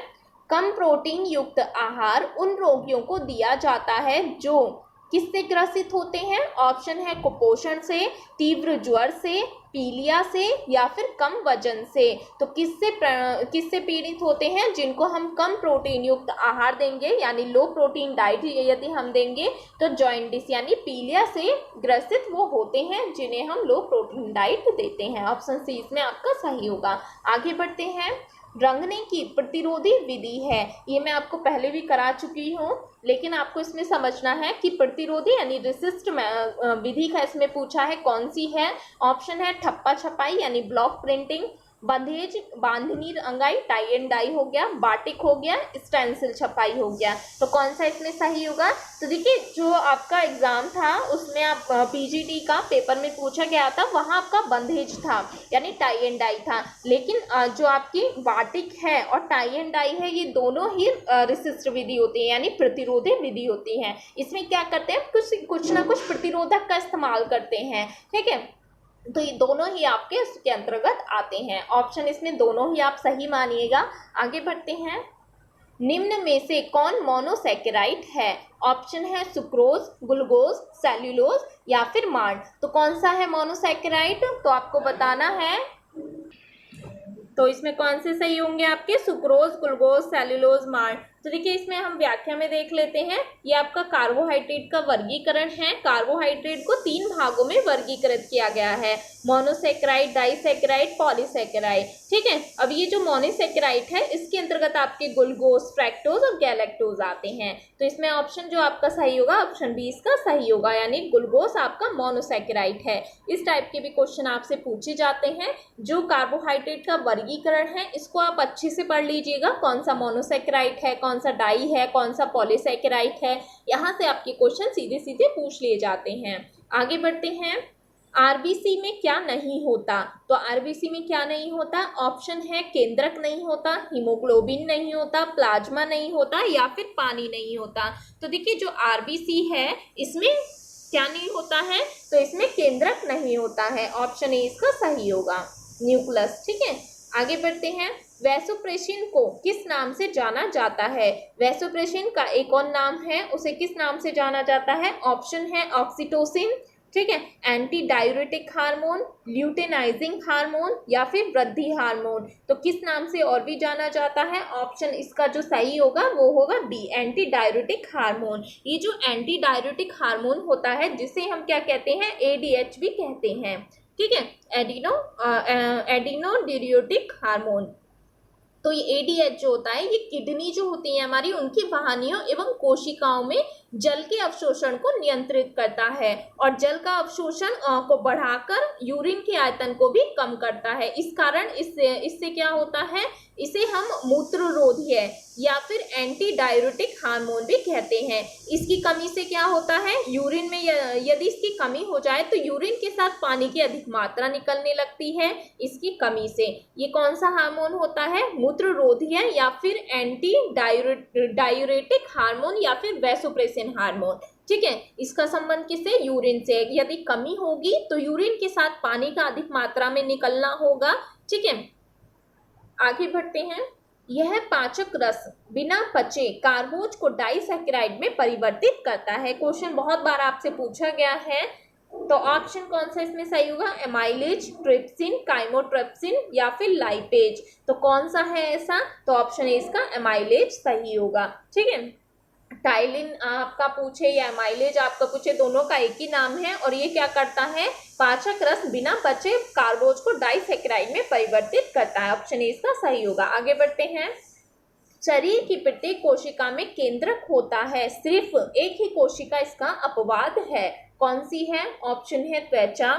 कम प्रोटीन युक्त आहार उन रोगियों को दिया जाता है जो किससे ग्रसित होते हैं? ऑप्शन है कुपोषण से, तीव्र ज्वर से, पीलिया से या फिर कम वजन से। तो किससे पीड़ित होते हैं? जिनको हम कम प्रोटीन युक्त आहार देंगे यानी लो प्रोटीन डाइट यदि हम देंगे तो जॉइंटिस यानी पीलिया से ग्रसित वो होते हैं जिन्हें हम लो प्रोटीन डाइट देते हैं। ऑप्शन सी इसमें आपका सही होगा। आगे बढ़ते हैं, रंगने की प्रतिरोधी विधि है। ये मैं आपको पहले भी करा चुकी हूँ, लेकिन आपको इसमें समझना है कि प्रतिरोधी यानी रेसिस्ट विधि का इसमें पूछा है कौन सी है। ऑप्शन है ठप्पा छपाई यानी ब्लॉक प्रिंटिंग, बंधेज बांधनी रंगाई, टाई एंड डाई हो गया, बाटिक हो गया, स्टेंसिल छपाई हो गया। तो कौन सा इसमें सही होगा? तो देखिए, जो आपका एग्जाम था उसमें आप पीजीटी का पेपर में पूछा गया था, वहाँ आपका बंधेज था यानी टाई एंड डाई था, लेकिन जो आपकी बाटिक है और टाई एंड डाई है ये दोनों ही रेसिस्ट विधि होती है यानी प्रतिरोधी विधि होती है। इसमें क्या करते हैं, कुछ ना कुछ प्रतिरोधक का इस्तेमाल करते हैं, ठीक है। तो ये दोनों ही आपके इसके अंतर्गत आते हैं। ऑप्शन इसमें दोनों ही आप सही मानिएगा। आगे बढ़ते हैं, निम्न में से कौन मोनोसैकेराइड है? ऑप्शन है सुक्रोज, ग्लूकोज, सेल्यूलोज या फिर मार्ड। तो कौन सा है मोनोसैकेराइड? तो आपको बताना है। तो इसमें कौन से सही होंगे आपके? सुक्रोज, ग्लूकोज, सेल्यूलोज, मार्ड। तो देखिए इसमें हम व्याख्या में देख लेते हैं। ये आपका कार्बोहाइड्रेट का वर्गीकरण है। कार्बोहाइड्रेट को 3 भागों में वर्गीकृत किया गया है, मोनोसेकेराइड, डाइसेकेराइड, पॉलीसेकेराइड। ठीक है, अब ये जो मोनोसेकेराइड है इसके अंतर्गत आपके ग्लूकोज, फ्रैक्टोज और गैलेक्टोज आते हैं। तो इसमें ऑप्शन जो आपका सही होगा ऑप्शन बी इसका सही होगा, यानी ग्लूकोज आपका मोनोसेकेराइड है। इस टाइप के भी क्वेश्चन आपसे पूछे जाते हैं। जो कार्बोहाइड्रेट का वर्गीकरण है इसको आप अच्छे से पढ़ लीजिएगा, कौन सा मोनोसेकेराइड है, कौन सा डाई है, कौन सा पॉलीसेकेराइड है। यहाँ से आपके क्वेश्चन सीधे सीधे पूछ लिए जाते हैं। आगे बढ़ते हैं। आरबीसी में क्या नहीं होता? तो आरबीसी में क्या नहीं होता? ऑप्शन है केंद्रक नहीं होता, हीमोग्लोबिन नहीं होता, प्लाज्मा नहीं होता या फिर पानी नहीं होता। तो देखिए जो आरबीसी है इसमें क्या नहीं होता है? तो इसमें केंद्रक नहीं होता है। ऑप्शन ए इसका सही होगा, न्यूक्लियस। ठीक है, आगे बढ़ते हैं। वैसोप्रेसिन को किस नाम से जाना जाता है? वैसोप्रेसिन का एक और नाम है, उसे किस नाम से जाना जाता है? ऑप्शन है ऑक्सीटोसिन, ठीक है, anti diuretic hormone, luteinising hormone या फिर वृद्धि हार्मोन। तो किस नाम से और भी जाना जाता है? ऑप्शन इसका जो सही होगा वो होगा डी, एंटी डायूरेटिक हार्मोन। ये जो एंटी डायूरेटिक हार्मोन होता है जिसे हम क्या कहते हैं? एडीएच भी कहते हैं। ठीक है, एडिनो ड्यूरेटिक हार्मोन। तो ये एडीएच जो होता है ये किडनी जो होती है हमारी उनकी वाहिनियों एवं कोशिकाओं में जल के अवशोषण को नियंत्रित करता है और जल का अवशोषण को बढ़ाकर यूरिन के आयतन को भी कम करता है। इस कारण इससे क्या होता है? इसे हम मूत्ररोधी है या फिर एंटी डायूरेटिक हार्मोन भी कहते हैं। इसकी कमी से क्या होता है? यूरिन में यदि इसकी कमी हो जाए तो यूरिन के साथ पानी की अधिक मात्रा निकलने लगती है इसकी कमी से। ये कौन सा हार्मोन होता है? मूत्ररोधी है या फिर एंटी डायूरेटिक हार्मोन या फिर वैसोप्रेसिन हार्मोन। ठीक है, इसका संबंध किससे? यूरिन से। यदि कमी होगी तो यूरिन के साथ पानी का अधिक मात्रा में निकलना होगा। ठीक है, आगे बढ़ते हैं। यह पाचक रस बिना पचे कार्बोज को डाइसैकेराइड में परिवर्तित करता है। क्वेश्चन बहुत बार आपसे पूछा गया है, तो ऑप्शन कौन सा इसमें सही होगा? एमाइलेज, ट्रिप्सिन, काइमोट्रिप्सिन या फिर लाइपेज। तो कौन सा है ऐसा? तो ऑप्शन ए इसका एमाइलेज सही होगा। ठीक है, टाइलिन आपका पूछे या एमाइलेज आपका पूछे, दोनों का एक ही नाम है और ये क्या करता है? पाचक रस बिना पचे कार्बोज को डाइसैकेराइड में परिवर्तित करता है। ऑप्शन ए इसका सही होगा। आगे बढ़ते हैं। शरीर की प्रत्येक कोशिका में केंद्रक होता है, सिर्फ एक ही कोशिका इसका अपवाद है। कौन सी है? ऑप्शन है त्वचा,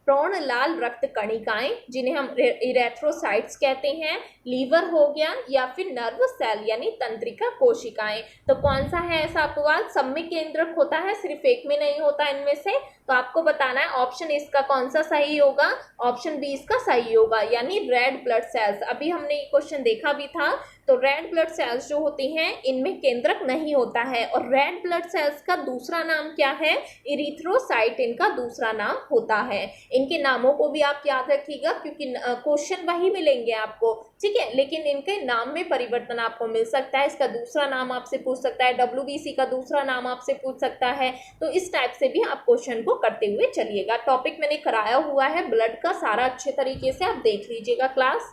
प्रोण लाल रक्त कणिकाएं जिन्हें हम इरेथ्रोसाइट्स कहते हैं, लीवर हो गया या फिर नर्व सेल यानी तंत्रिका कोशिकाएं। तो कौन सा है ऐसा अपवाद? सब में केंद्रक होता है, सिर्फ एक में नहीं होता इनमें से। तो आपको बताना है ऑप्शन इसका कौन सा सही होगा? ऑप्शन बी इसका सही होगा, यानी रेड ब्लड सेल्स। अभी हमने ये क्वेश्चन देखा भी था। तो रेड ब्लड सेल्स जो होती हैं इनमें केंद्रक नहीं होता है। और रेड ब्लड सेल्स का दूसरा नाम क्या है? इरिथ्रोसाइट इनका दूसरा नाम होता है। इनके नामों को भी आप याद रखिएगा क्योंकि क्वेश्चन वही मिलेंगे आपको। ठीक है, लेकिन इनके नाम में परिवर्तन आपको मिल सकता है। इसका दूसरा नाम आपसे पूछ सकता है, WBC का दूसरा नाम आपसे पूछ सकता है। तो इस टाइप से भी आप क्वेश्चन को करते हुए चलिएगा। टॉपिक मैंने कराया हुआ है ब्लड का, सारा अच्छे तरीके से आप देख लीजिएगा क्लास।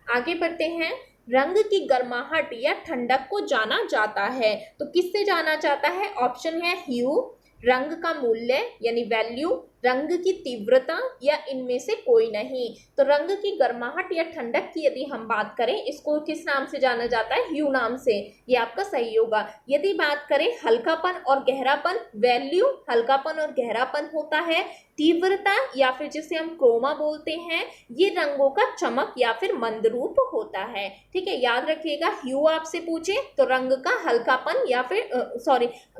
आगे बढ़ते हैं। रंग की गर्माहट या ठंडक को जाना जाता है, तो किससे जाना जाता है? ऑप्शन है ह्यू, रंग का मूल्य यानी वैल्यू, रंग की तीव्रता या इनमें से कोई नहीं। तो रंग की गर्माहट या ठंडक की यदि हम बात करें इसको किस नाम से जाना जाता है? ह्यू नाम से। ये आपका सही होगा। यदि बात करें हल्कापन और गहरापन, वैल्यू हल्कापन और गहरापन होता है। तीव्रता या फिर जिसे हम क्रोमा बोलते हैं ये रंगों का चमक या फिर मंद रूप होता है। ठीक है, याद रखिएगा। ह्यू आपसे पूछे तो रंग का हल्कापन या फिर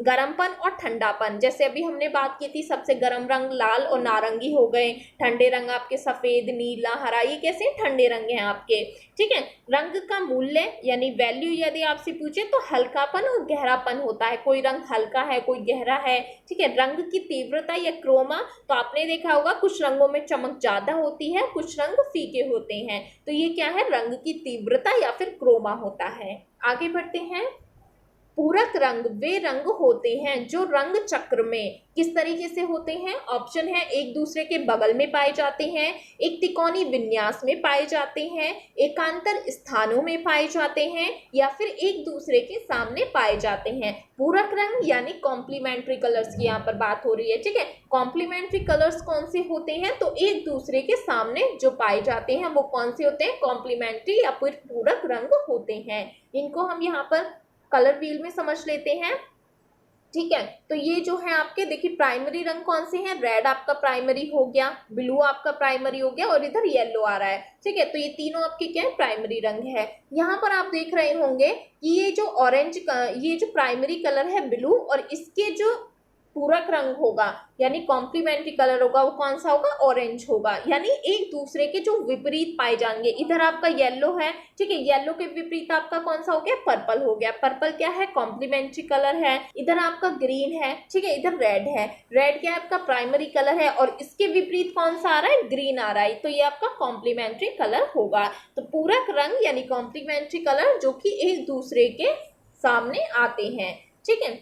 गर्मपन और ठंडापन। जैसे अभी हमने बात की थी सबसे गर्म रंग लाल और नारंगी हो गए, ठंडे रंग आपके सफेद, नीला, हरा, ये कैसे ठंडे रंग हैं आपके। ठीक है, रंग का मूल्य यानी वैल्यू यदि आपसे पूछे तो हल्कापन और गहरापन होता है। कोई रंग हल्का है कोई गहरा है। ठीक है, रंग की तीव्रता या क्रोमा, तो आपने देखा होगा कुछ रंगों में चमक ज्यादा होती है, कुछ रंग फीके होते हैं। तो ये क्या है? रंग की तीव्रता या फिर क्रोमा होता है। आगे बढ़ते हैं। पूरक रंग वे रंग होते हैं जो रंग चक्र में किस तरीके से होते हैं? ऑप्शन है एक दूसरे के बगल में पाए जाते हैं, एक तिकोनी विन्यास में पाए जाते हैं, एकांतर स्थानों में पाए जाते हैं, या फिर एक दूसरे के सामने पाए जाते हैं। पूरक रंग यानी कॉम्प्लीमेंट्री कलर्स की यहाँ पर बात हो रही है, ठीक है। कॉम्प्लीमेंट्री कलर्स कौन से होते हैं? तो एक दूसरे के सामने जो पाए जाते हैं वो कौन से होते हैं? कॉम्प्लीमेंट्री या फिर पूरक रंग होते हैं। इनको हम यहाँ पर कलर व्हील में समझ लेते हैं, ठीक है। तो ये जो है आपके देखिए प्राइमरी रंग कौन से हैं? रेड आपका प्राइमरी हो गया, ब्लू आपका प्राइमरी हो गया और इधर येलो आ रहा है, ठीक है। तो ये तीनों आपके क्या है? प्राइमरी रंग है। यहाँ पर आप देख रहे होंगे कि ये जो ऑरेंज ये जो प्राइमरी कलर है ब्लू, और इसके जो पूरक रंग होगा यानी कॉम्प्लीमेंट्री कलर होगा वो कौन सा होगा? ऑरेंज होगा। यानी एक दूसरे के जो विपरीत पाए जाएंगे, इधर आपका येलो है, ठीक है, येलो के विपरीत आपका कौन सा हो गया? पर्पल हो गया। पर्पल क्या है? कॉम्प्लीमेंट्री कलर है। इधर आपका ग्रीन है, ठीक है, इधर रेड है। रेड क्या है? आपका प्राइमरी कलर है और इसके विपरीत कौन सा आ रहा है? ग्रीन आ रहा है। तो ये आपका कॉम्प्लीमेंट्री कलर होगा। तो पूरक रंग यानी कॉम्प्लीमेंट्री कलर जो कि एक दूसरे के सामने आते हैं, ठीक है।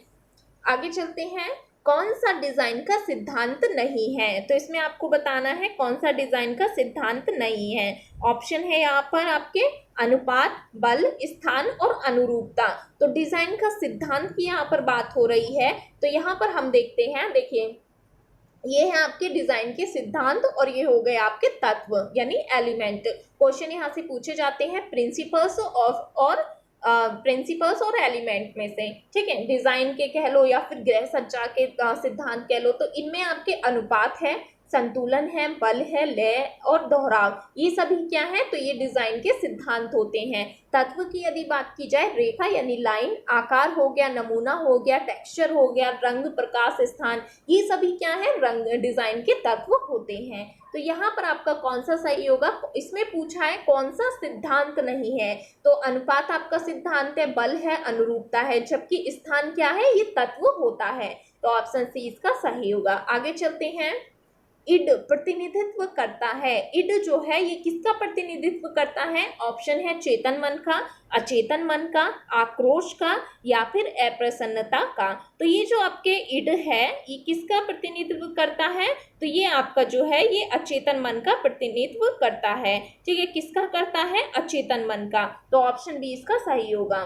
आगे चलते हैं, कौन सा डिजाइन का सिद्धांत नहीं है? तो इसमें आपको बताना है कौन सा डिजाइन का सिद्धांत नहीं है। ऑप्शन है यहाँ पर आपके अनुपात, बल, स्थान और अनुरूपता। तो डिजाइन का सिद्धांत की यहाँ पर बात हो रही है। तो यहाँ पर हम देखते हैं, देखिए ये है आपके डिजाइन के सिद्धांत और ये हो गए आपके तत्व यानी एलिमेंट। क्वेश्चन यहाँ से पूछे जाते हैं प्रिंसिपल्स ऑफ और प्रिंसिपल्स और एलिमेंट में से, ठीक है। डिजाइन के कह लो या फिर गृह सज्जा के सिद्धांत कह लो। तो इनमें आपके अनुपात है, संतुलन है, बल है, लय और दोहराव, ये सभी क्या है? तो ये डिजाइन के सिद्धांत होते हैं। तत्व की यदि बात की जाए, रेखा यानी लाइन, आकार हो गया, नमूना हो गया, टेक्सचर हो गया, रंग, प्रकाश, स्थान, ये सभी क्या है? रंग डिजाइन के तत्व होते हैं। तो यहाँ पर आपका कौन सा सही होगा? इसमें पूछा है कौन सा सिद्धांत नहीं है। तो अनुपात आपका सिद्धांत है, बल है, अनुरूपता है, जबकि स्थान क्या है? ये तत्व होता है। तो ऑप्शन सी इसका सही होगा। आगे चलते हैं, इड प्रतिनिधित्व करता है। इड जो है ये किसका प्रतिनिधित्व करता है? ऑप्शन है चेतन मन का, अचेतन मन का, आक्रोश का या फिर अप्रसन्नता का। तो ये जो आपके इड है ये किसका प्रतिनिधित्व करता है? तो ये आपका जो है ये अचेतन मन का प्रतिनिधित्व करता है, ठीक है। किसका करता है? अचेतन मन का। तो ऑप्शन बी इसका सही होगा,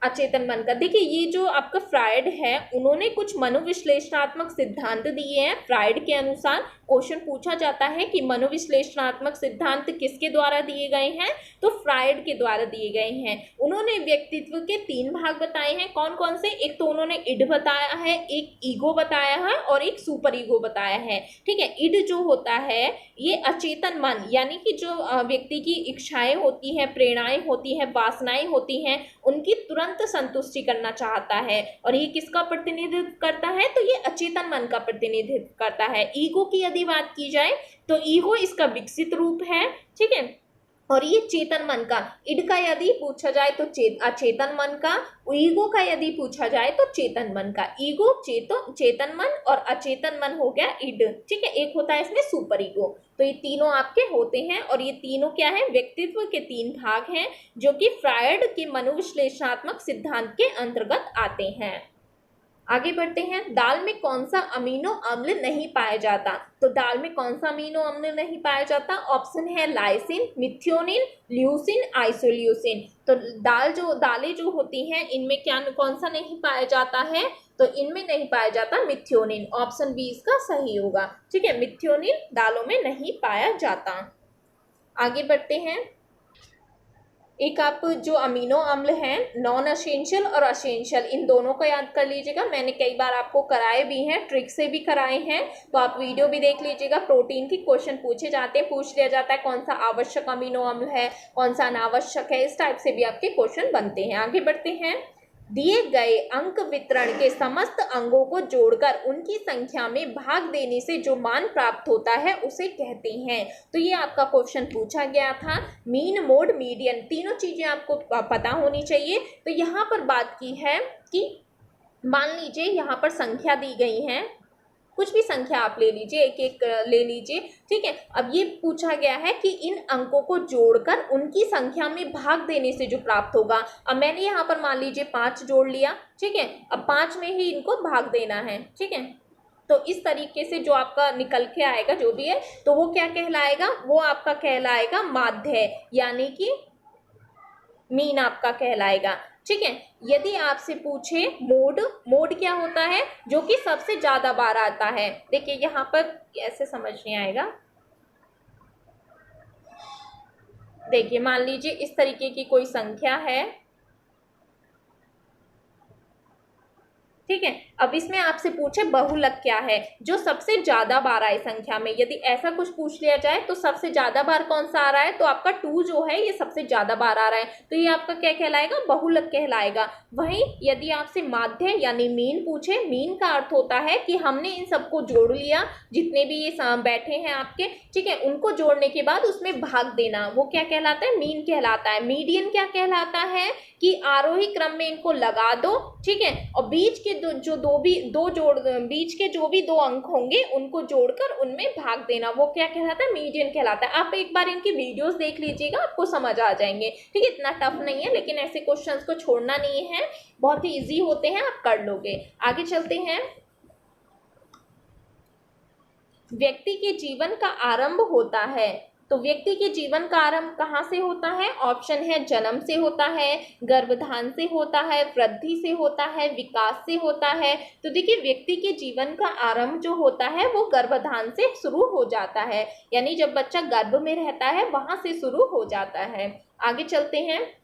अचेतन मन का। देखिए ये जो आपका फ्रायड है उन्होंने कुछ मनोविश्लेषणात्मक सिद्धांत दिए हैं। फ्रायड के अनुसार क्वेश्चन पूछा जाता है कि मनोविश्लेषणात्मक सिद्धांत किसके द्वारा दिए गए हैं? तो फ्रायड के द्वारा दिए गए हैं। उन्होंने व्यक्तित्व के 3 भाग बताए हैं। कौन कौन से? एक तो उन्होंने इड बताया है, एक ईगो बताया है और एक सुपर ईगो बताया है, ठीक है। इड जो होता है ये अचेतन मन यानी कि जो व्यक्ति की इच्छाएं होती हैं, प्रेरणाएं होती हैं, वासनाएं होती हैं, उनकी तुरंत संतुष्टि करना चाहता है। और ये किसका प्रतिनिधित्व करता है? तो ये अचेतन मन का प्रतिनिधित्व करता है। ईगो की यदि बात की जाए तो ईगो इसका विकसित रूप है, ठीक है। और ये चेतन मन का, इड का यदि पूछा जाए तो अचेतन मन का, ईगो का यदि पूछा जाए तो चेतन मन का। ईगो चेतन मन और अचेतन मन हो गया इड, ठीक है। एक होता है इसमें सुपर ईगो। तो ये तीनों आपके होते हैं और ये तीनों क्या है? व्यक्तित्व के 3 भाग हैं जो कि फ्रायड के मनोविश्लेषणात्मक सिद्धांत के अंतर्गत आते हैं। आगे बढ़ते हैं, दाल में कौन सा अमीनो अम्ल नहीं पाया जाता? तो दाल में कौन सा अमीनो अम्ल नहीं पाया जाता? ऑप्शन है लाइसिन, मिथियोनिन, ल्यूसिन, आइसोल्यूसिन। तो दालें जो होती हैं इनमें क्या कौन सा नहीं पाया जाता है? तो इनमें नहीं पाया जाता मिथियोनिन। ऑप्शन बी इसका सही होगा, ठीक है। मिथियोनिन दालों में नहीं पाया जाता। आगे बढ़ते हैं, एक आप जो अमीनो अम्ल हैं नॉन असेंशियल और असेंशियल, इन दोनों को याद कर लीजिएगा। मैंने कई बार आपको कराए भी हैं, ट्रिक से भी कराए हैं, तो आप वीडियो भी देख लीजिएगा। प्रोटीन के क्वेश्चन पूछे जाते हैं, पूछ लिया जाता है कौन सा आवश्यक अमीनो अम्ल है, कौन सा अनावश्यक है, इस टाइप से भी आपके क्वेश्चन बनते हैं। आगे बढ़ते हैं, दिए गए अंक वितरण के समस्त अंगों को जोड़कर उनकी संख्या में भाग देने से जो मान प्राप्त होता है उसे कहते हैं। तो ये आपका क्वेश्चन पूछा गया था। मीन, मोड, मीडियन, तीनों चीजें आपको पता होनी चाहिए। तो यहाँ पर बात की है कि मान लीजिए यहाँ पर संख्या दी गई है कुछ भी संख्या आप ले लीजिए, एक एक ले लीजिए, ठीक है। अब ये पूछा गया है कि इन अंकों को जोड़कर उनकी संख्या में भाग देने से जो प्राप्त होगा। अब मैंने यहाँ पर मान लीजिए 5 जोड़ लिया, ठीक है। अब 5 में ही इनको भाग देना है, ठीक है। तो इस तरीके से जो आपका निकल के आएगा जो भी है, तो वो क्या कहलाएगा, वो आपका कहलाएगा माध्य, यानी कि मीन आपका कहलाएगा, ठीक है। यदि आपसे पूछे मोड, मोड क्या होता है, जो कि सबसे ज्यादा बार आता है। देखिए यहाँ पर ऐसे समझ नहीं आएगा, देखिए मान लीजिए इस तरीके की कोई संख्या है, ठीक है। अब इसमें आपसे पूछे बहुलक क्या है, जो सबसे ज्यादा बार आए संख्या में। यदि ऐसा कुछ पूछ लिया जाए तो सबसे ज्यादा बार कौन सा आ रहा है, तो आपका 2 जो है ये सबसे ज्यादा बार आ रहा है, तो ये आपका क्या कहलाएगा, बहुलक कहलाएगा। वहीं यदि आपसे माध्य यानी मीन पूछे, मीन का अर्थ होता है कि हमने इन सबको जोड़ लिया, जितने भी ये बैठे हैं आपके, ठीक है, उनको जोड़ने के बाद उसमें भाग देना, वो क्या कहलाता है, मीन कहलाता है। मीडियन क्या कहलाता है कि आरोही क्रम में इनको लगा दो, ठीक है, और बीच के बीच के जो भी 2 अंक होंगे उनको जोड़कर उनमें भाग देना, वो क्या कहलाता है, मीडियन कहलाता है। आप एक बार इनकी वीडियोस देख लीजिएगा, आपको समझ आ जाएंगे, ठीक है। इतना टफ नहीं है, लेकिन ऐसे क्वेश्चंस को छोड़ना नहीं है, बहुत ही इजी होते हैं, आप कर लोगे। आगे चलते हैं। व्यक्ति के जीवन का आरंभ होता है, तो व्यक्ति के जीवन का आरंभ कहाँ से होता है, ऑप्शन है जन्म से होता है, गर्भधान से होता है, वृद्धि से होता है, विकास से होता है। तो देखिए व्यक्ति के जीवन का आरंभ जो होता है वो गर्भधान से शुरू हो जाता है, यानी जब बच्चा गर्भ में रहता है वहां से शुरू हो जाता है। आगे चलते हैं।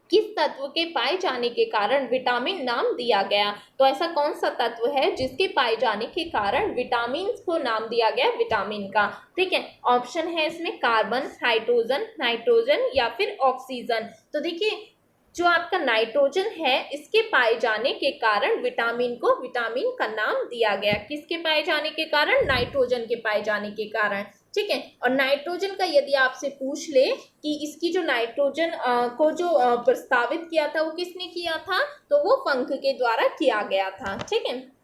किस तत्व के पाए जाने के कारण विटामिन नाम दिया गया, तो ऐसा कौन सा तत्व है जिसके पाए जाने के कारण विटामिन को नाम दिया गया विटामिन का, ठीक है। ऑप्शन है इसमें कार्बन, हाइड्रोजन, नाइट्रोजन या फिर ऑक्सीजन। तो देखिए जो आपका नाइट्रोजन है इसके पाए जाने के कारण विटामिन को विटामिन का नाम दिया गया। किसके पाए जाने के कारण, नाइट्रोजन के पाए जाने के कारण, ठीक है। और नाइट्रोजन का यदि आपसे पूछ ले कि इसकी जो नाइट्रोजन को जो प्रस्तावित किया था वो किसने किया था, तो वो फंक के द्वारा किया गया था, ठीक है,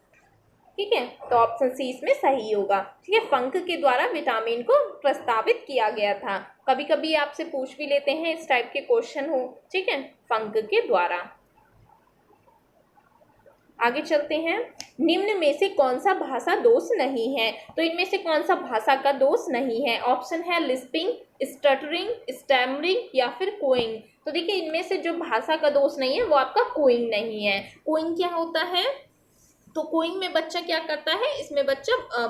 ठीक है। तो ऑप्शन सी इसमें सही होगा, ठीक है। फंक के द्वारा विटामिन को प्रस्तावित किया गया था। कभी कभी आपसे पूछ भी लेते हैं, इस टाइप के क्वेश्चन हो, ठीक है, फंक के द्वारा। आगे चलते हैं। निम्न में से कौन सा भाषा दोष नहीं है, तो इनमें से कौन सा भाषा का दोष नहीं है। ऑप्शन है लिस्पिंग, स्टटरिंग, स्टैमरिंग या फिर कोइंग। तो देखिए इनमें से जो भाषा का दोष नहीं है वो आपका कोइंग नहीं है। कोइंग क्या होता है, तो कोइंग में बच्चा क्या करता है, इसमें बच्चा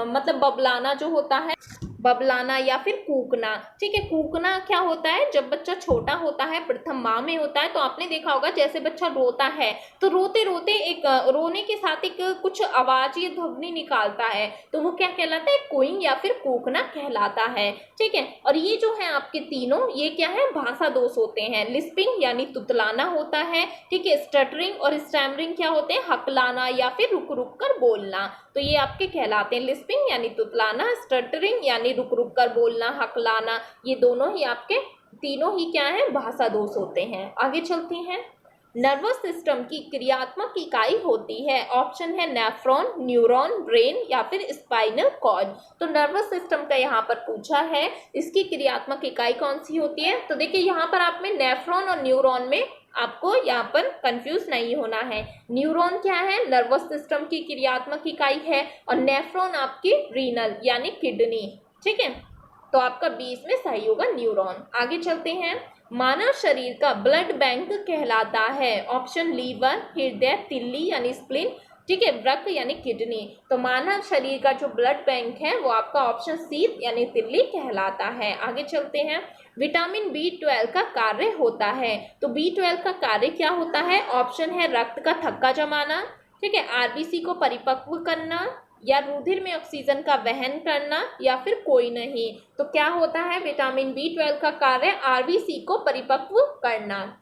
मतलब बबलाना जो होता है, बबलाना या फिर कूकना, ठीक है। कूकना क्या होता है, जब बच्चा छोटा होता है, प्रथम माह में होता है, तो आपने देखा होगा जैसे बच्चा रोता है तो रोते रोते एक रोने के साथ एक कुछ आवाज या ध्वनि निकालता है, तो वो क्या कहलाता है, कोइंग या फिर कूकना कहलाता है, ठीक है। और ये जो है आपके तीनों, ये क्या है, भाषा दोष होते हैं। लिस्पिंग यानी तुतलाना होता है, ठीक है। स्टटरिंग और स्टैमरिंग क्या होते हैं, हकलाना या फिर रुक रुक कर बोलना, तो ये आपके कहलाते हैं। लिस्पिंग यानी तुतलाना, स्टटरिंग यानी रुक रुक कर बोलना, हकलाना, ये दोनों ही आपके तीनों ही क्या है, भाषा दोष होते हैं। आगे चलते हैं। नर्वस सिस्टम की क्रियात्मक इकाई होती है। ऑप्शन है नेफ्रॉन, न्यूरॉन, ब्रेन या फिर स्पाइनल कॉर्ड। तो नर्वस सिस्टम का यहाँ पर पूछा है, इसकी क्रियात्मक इकाई कौन सी होती है, तो देखिए यहाँ पर आप में नेफ्रॉन और न्यूरॉन में आपको यहाँ पर कंफ्यूज नहीं होना है। न्यूरॉन क्या है, नर्वस सिस्टम की क्रियात्मक इकाई है, और नेफ्रॉन आपकी रीनल यानी किडनी, ठीक है। तो आपका 20 में सही होगा न्यूरॉन। आगे चलते हैं। मानव शरीर का ब्लड बैंक कहलाता है। ऑप्शन लीवर, हृदय, तिल्ली यानी स्प्लीन, ठीक है, वृक्क यानी किडनी। तो मानव शरीर का जो ब्लड बैंक है वो आपका ऑप्शन सी यानी तिल्ली कहलाता है। आगे चलते हैं। विटामिन B12 का कार्य होता है, तो B12 का कार्य क्या होता है, ऑप्शन है रक्त का थक्का जमाना, ठीक है, आरबीसी को परिपक्व करना, या रुधिर में ऑक्सीजन का वहन करना, या फिर कोई नहीं। तो क्या होता है, विटामिन B12 का कार्य आरबीसी को परिपक्व करना।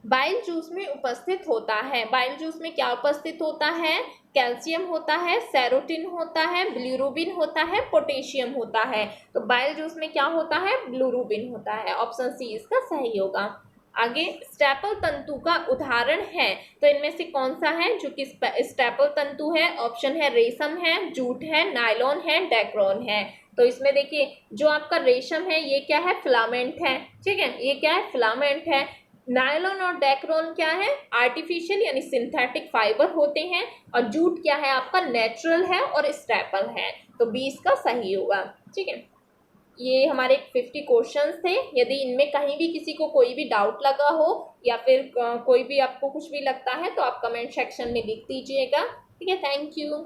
बाइल जूस में उपस्थित होता है। बाइल जूस में क्या उपस्थित होता है, कैल्शियम होता है, सेरोटिन होता है, बिलिरुबिन होता है, पोटेशियम होता है। तो बाइल जूस में क्या होता है, बिलिरुबिन होता है। ऑप्शन सी इसका सही होगा। आगे स्टेपल तंतु का उदाहरण है, तो इनमें से कौन सा है जो कि स्टेपल तंतु है? ऑप्शन है रेशम है, जूट है, नायलॉन है, डेक्रोन है। तो इसमें देखिए जो आपका रेशम है ये क्या है? फिलामेंट है, ठीक है, ये क्या है? फिलामेंट है। नायलॉन और डेक्रोन क्या है? आर्टिफिशियल यानी सिंथेटिक फाइबर होते हैं। और जूट क्या है आपका? नेचुरल है और स्टेपल है। तो 20 का सही होगा, ठीक है। ये हमारे 50 क्वेश्चंस थे। यदि इनमें कहीं भी किसी को कोई भी डाउट लगा हो या फिर कोई भी आपको कुछ भी लगता है तो आप कमेंट सेक्शन में लिख दीजिएगा, ठीक है। Thank you.